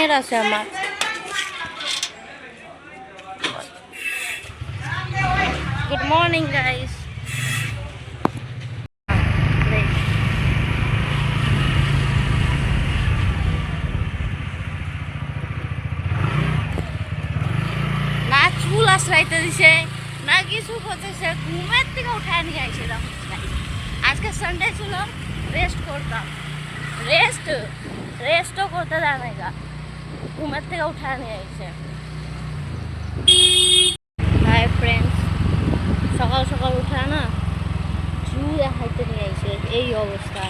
মেয়ের আছে আমার। Good morning guys. না চুল আশ্রাইতে দিছে না কিছু করতেছে, ঘুমের থেকে উঠায় নিয়ে আইছে। আজকে সানডে ছিল, রেস্ট করতাম, রেস্টও করতে জানে গা, ঘুমের থেকে উঠায় নিয়ে আইছে। হাই ফ্রেন্ডস, সকাল সকাল উঠায় না চুল দেখাইতে নিয়ে আইছে, এই অবস্থা।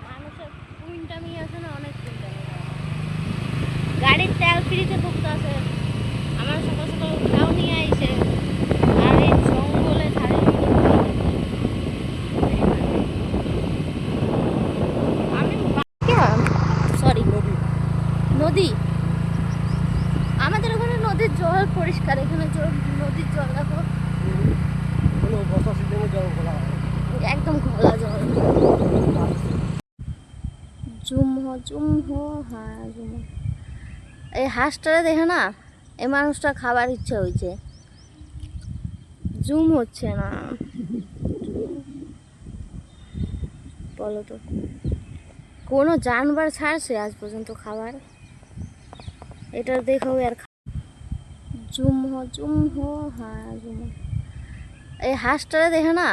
মানুষের কুইন্টামি আছে না, অনেক কুইন্টামি। গাড়ির তেল ফ্রিতে ঢুকতে আছে, আমার সকাল সকাল উঠাও নিয়ে আইছে। আর এই জঙ্গলে ধারে সরি নদী, আমাদের ওখানে নদীর জল পরিষ্কার, এখানে নদীর জল দেখো একদম ঘোলা জল। হ্যাঁ এই হাঁসটারে দেখে না এই মানুষটা খাবার ইচ্ছা হয়েছে, জুম হচ্ছে না বলো তো, কোনো জানবার ছাড়ছে আজ পর্যন্ত খাবার? এটা দেখো আর হ্যাঁ এই হাঁসটারে দেখে না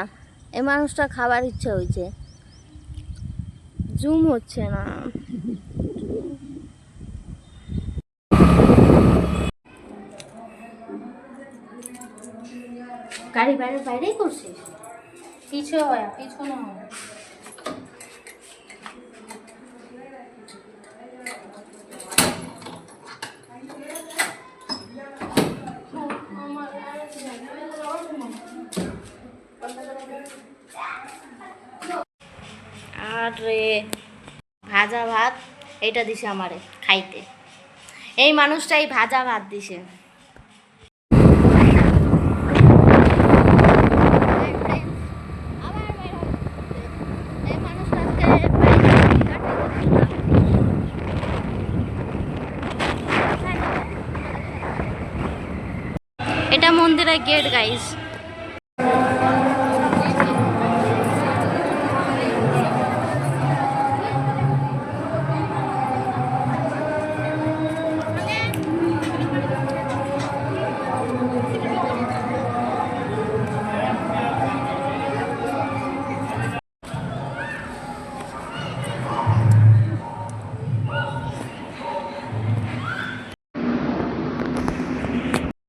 এই মানুষটা খাবার ইচ্ছা হয়েছে, জুম হচ্ছে না। গাড়ি বাইরেই করছিস, পিছনে হয় আর ভাজা ভাত এটা দিছে আমারে খাইতে, এই মানুষটাই ভাজা ভাত দিছে। এটা মন্দিরের গেট গাইস।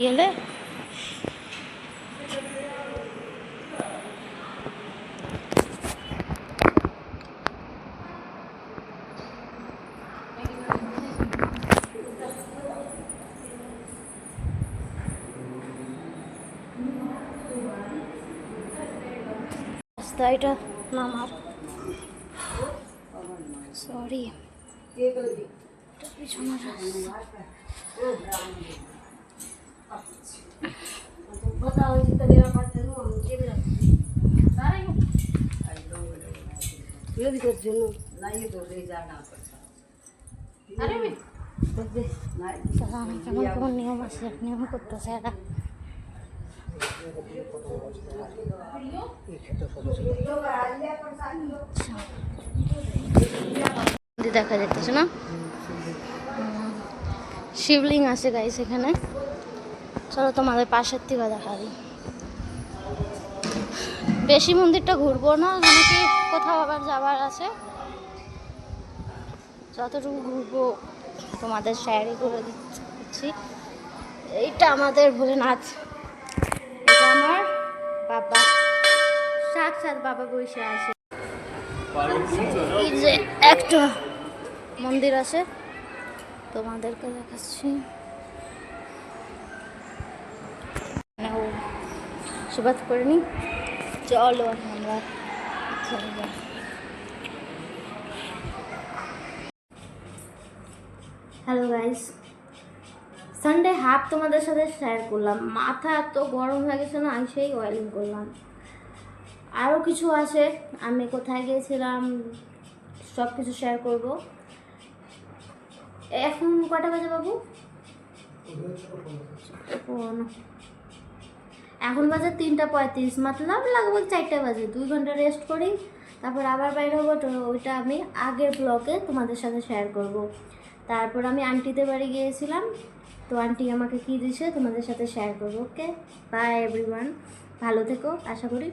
গেলে রাস্তা এটা নামার, সরি পিছনের রাস্তা। কেমন নিয়ম আছে, নিয়ম করতেছে এরা। দেখা যাচ্ছে না, শিবলিং আছে গাইস এখানে। চলো তোমাদের পাশের থেকে দেখা দিই। বেশি মন্দিরটা ঘুরবো না, অনেকে কোথাও আবার যাবার আছে, যতটুকু ঘুরবো তোমাদের শেয়ারই করে দিচ্ছি। এইটা আমাদের ভোলেনাথ, এটা আমার বাবা, সাক্ষাৎ বাবা বসে আছে। এই যে একটা মন্দির আছে তোমাদেরকে দেখাচ্ছি, আশীর্বাদ করে নি। চলো আমরা হ্যালো গাইস, সানডে হাফ তোমাদের সাথে শেয়ার করলাম। মাথা এত গরম হয়ে গেছে না, সেই অয়েলিং করলাম। আরও কিছু আছে, আমি কোথায় গিয়েছিলাম সব কিছু শেয়ার করব। এখন কটা বাজে বাবু? এখন বাজে 3:35, মতলব লাগভগ 4টা বাজে। 2 ঘন্টা রেস্ট করি, তারপর আবার বাইরে হবো। তো ওইটা আমি আগের ব্লগে তোমাদের সাথে শেয়ার করব। তারপর আমি আন্টিদের বাড়ি গিয়েছিলাম, তো আন্টি আমাকে কী দিয়েছে তোমাদের সাথে শেয়ার করবো। ওকে, বাই এভরিওয়ান, ভালো থেকো আশা করি।